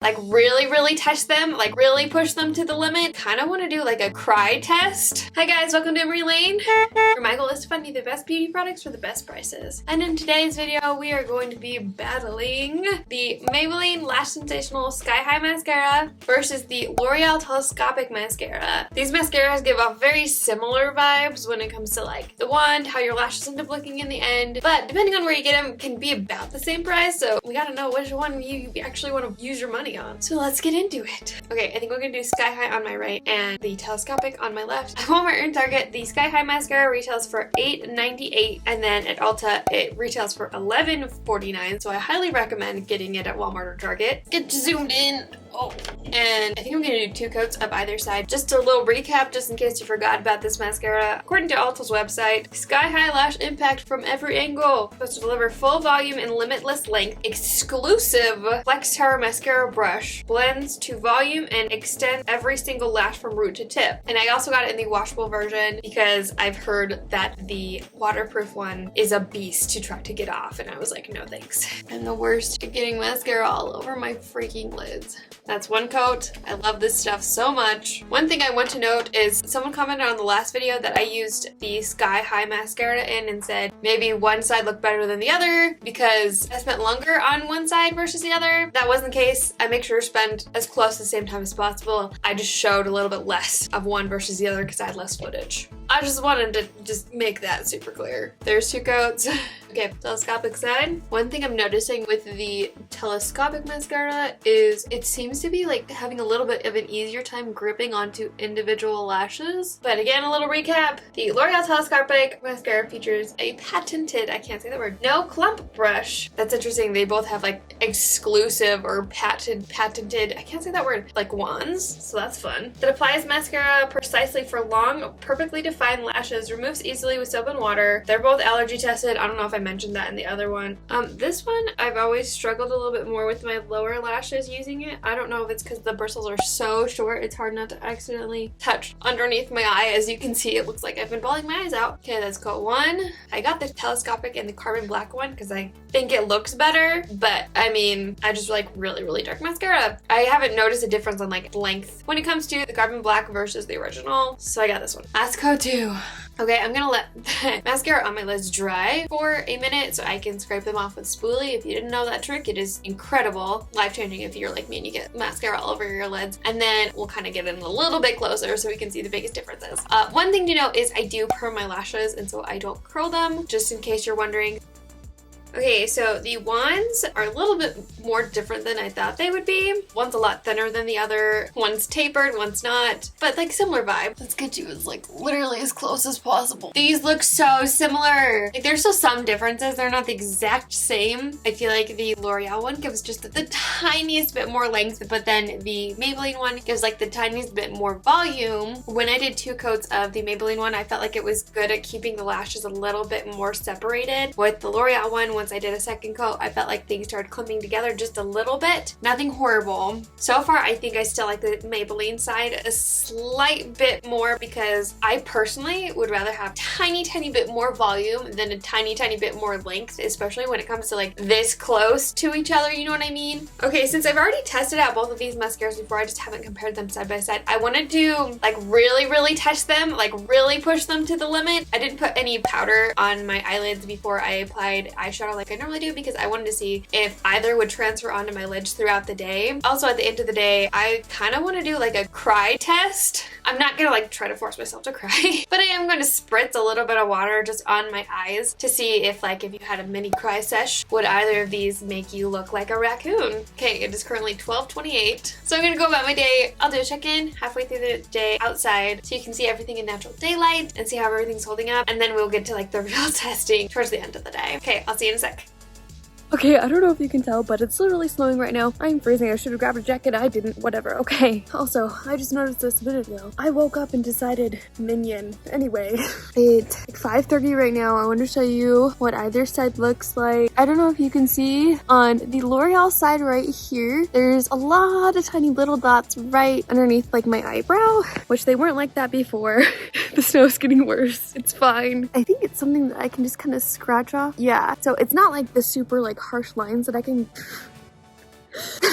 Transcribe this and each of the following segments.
like really test them, like really push them to the limit. Kind of want to do like a cry test. Hi guys, welcome to Emmarie Lane, where my goal is to find you the best beauty products for the best prices. And in today's video, we are going to be battling the Maybelline Lash Sensational Sky High Mascara versus the L'Oreal Telescopic Mascara. These mascaras give off very similar vibes when it comes to like the wand, how your lashes end up looking in the end, but depending on where you get them can be about the same price, so we gotta know which one you actually want to use your money on. So let's get into it. Okay, I think we're gonna do Sky High on my right and the Telescopic on my left. At Walmart and Target, the Sky High Mascara retails for $8.98, and then at Ulta, it retails for $11.49, so I highly recommend getting it at Walmart or Target. Get zoomed in. Oh, and I think I'm gonna do 2 coats of either side. Just a little recap, just in case you forgot about this mascara. According to Ulta's website, Sky High Lash Impact from every angle. Supposed to deliver full volume and limitless length. Exclusive Flex Tower Mascara Brush. Blends to volume and extends every single lash from root to tip. And I also got it in the washable version because I've heard that the waterproof one is a beast to try to get off. And I was like, no thanks. I'm the worst at getting mascara all over my freaking lids. That's 1 coat. I love this stuff so much. One thing I want to note is someone commented on the last video that I used the Sky High mascara in and said maybe one side looked better than the other because I spent longer on one side versus the other. That wasn't the case. I make sure to spend as close to the same time as possible. I just showed a little bit less of one versus the other because I had less footage. I just wanted to just make that super clear. There's 2 coats. Okay, telescopic side. One thing I'm noticing with the telescopic mascara is it seems to be like having a little bit of an easier time gripping onto individual lashes. But again, a little recap. The L'Oreal Telescopic Mascara features a patented, I can't say that word, no clump brush. That's interesting. They both have like exclusive or patented, I can't say that word, like wands. So that's fun. That applies mascara precisely for long, perfectly defined lashes. Removes easily with soap and water. They're both allergy tested. I don't know if I mentioned that in the other one. This one, I've always struggled a little bit more with my lower lashes using it. I don't know if it's because the bristles are so short, it's hard not to accidentally touch underneath my eye. As you can see, it looks like I've been bawling my eyes out. Okay, that's coat 1. I got the telescopic and the carbon black one because I think it looks better, but I mean, I just like really dark mascara. I haven't noticed a difference on like length when it comes to the carbon black versus the original, so I got this one. That's coat 2. Okay, I'm gonna let the mascara on my lids dry for a minute so I can scrape them off with spoolie. If you didn't know that trick, it is incredible. Life-changing if you're like me and you get mascara all over your lids. And then we'll kind of get in a little bit closer so we can see the biggest differences. One thing to note is I do perm my lashes, and so I don't curl them, just in case you're wondering. Okay, so the wands are a little bit more different than I thought they would be. One's a lot thinner than the other. One's tapered, one's not. But like similar vibe. Let's get you as like literally as close as possible. These look so similar. Like there's still some differences. They're not the exact same. I feel like the L'Oreal one gives just the tiniest bit more length, but then the Maybelline one gives like the tiniest bit more volume. When I did 2 coats of the Maybelline one, I felt like it was good at keeping the lashes a little bit more separated. With the L'Oreal one, once I did a 2nd coat, I felt like things started clumping together just a little bit. Nothing horrible. So far, I think I still like the Maybelline side a slight bit more because I personally would rather have tiny bit more volume than a tiny bit more length, especially when it comes to like this close to each other, you know what I mean? Okay, since I've already tested out both of these mascaras before, I just haven't compared them side by side. I wanted to like really test them, like really push them to the limit. I didn't put any powder on my eyelids before I applied eyeshadow like I normally do because I wanted to see if either would transfer onto my lids throughout the day. Also, at the end of the day, I kind of want to do like a cry test. I'm not gonna like try to force myself to cry, but I am going to spritz a little bit of water just on my eyes to see if like if you had a mini cry sesh, would either of these make you look like a raccoon? Okay, it is currently 12:28, so I'm gonna go about my day. I'll do a check-in halfway through the day outside so you can see everything in natural daylight and see how everything's holding up, and then we'll get to like the real testing towards the end of the day. Okay, I'll see you in a sec. Okay, I don't know if you can tell, but it's literally snowing right now. I'm freezing. I should have grabbed a jacket. I didn't. Whatever. Okay. Also, I just noticed this a minute ago. I woke up and decided minion. Anyway, it's like 5:30 right now. I want to show you what either side looks like. I don't know if you can see on the L'Oreal side right here, there's a lot of tiny little dots right underneath like my eyebrow, which they weren't like that before. The snow's getting worse. It's fine. I think it's something that I can just kind of scratch off. Yeah. So it's not like the super like harsh lines that I can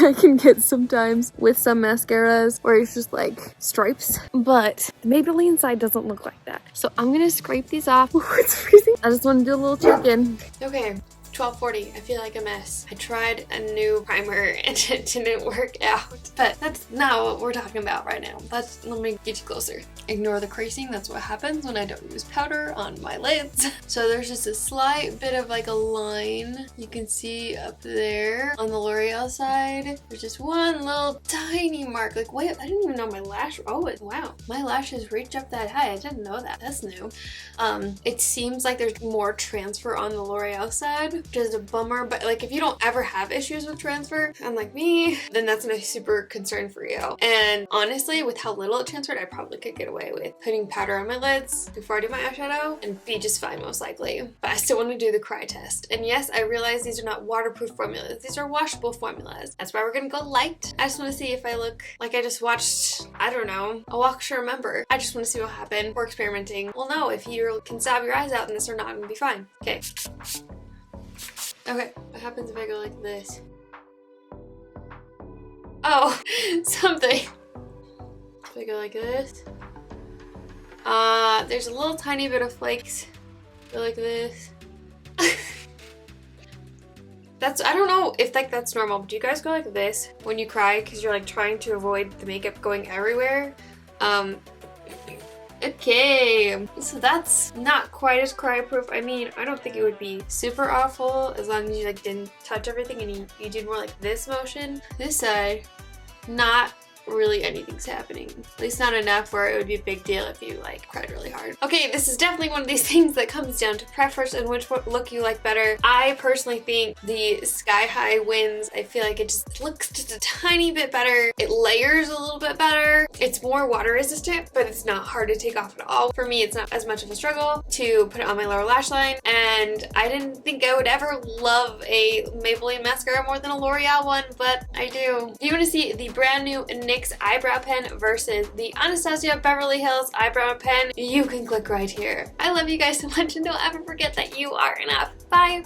I can get sometimes with some mascaras where it's just like stripes, but the Maybelline side doesn't look like that. So I'm gonna scrape these off. Ooh, it's freezing. I just want to do a little check-in. Okay. 12:40. I feel like a mess. I tried a new primer and it didn't work out. But that's not what we're talking about right now. Let me get you closer. Ignore the creasing. That's what happens when I don't use powder on my lids. So there's just a slight bit of like a line you can see up there on the L'Oreal side. There's just one little tiny mark. Like, wait, I didn't even know my lash. Oh, wow. My lashes reach up that high. I didn't know that. That's new. It seems like there's more transfer on the L'Oreal side, which is a bummer, but like if you don't ever have issues with transfer, unlike me, then that's not a super concern for you. And honestly, with how little it transferred, I probably could get away with putting powder on my lids before I do my eyeshadow and be just fine most likely. But I still want to do the cry test. And yes, I realize these are not waterproof formulas. These are washable formulas. That's why we're gonna go light. I just want to see if I look like I just watched, I don't know, a Walk to Remember. I just want to see what happened. We're experimenting. We'll know if you can sob your eyes out in this or not, and be fine. Okay. Okay, what happens if I go like this? Oh, something. If I go like this. There's a little tiny bit of flakes. Go like this. I don't know if like that's normal. Do you guys go like this when you cry because you're like trying to avoid the makeup going everywhere? Okay, so that's not quite as cry proof. I mean, I don't think it would be super awful as long as you like didn't touch everything and you did more like this motion. This side, not really anything's happening. At least not enough where it would be a big deal if you like cried really hard. Okay, this is definitely one of these things that comes down to preference and which look you like better. I personally think the Sky High wins. I feel like it just looks just a tiny bit better. It layers a little bit better. It's more water resistant, but it's not hard to take off at all. For me, it's not as much of a struggle to put it on my lower lash line, and I didn't think I would ever love a Maybelline mascara more than a L'Oreal one, but I do. If you want to see the brand new NYX eyebrow pen versus the Anastasia Beverly Hills eyebrow pen, you can click right here. I love you guys so much, and don't ever forget that you are enough. Bye!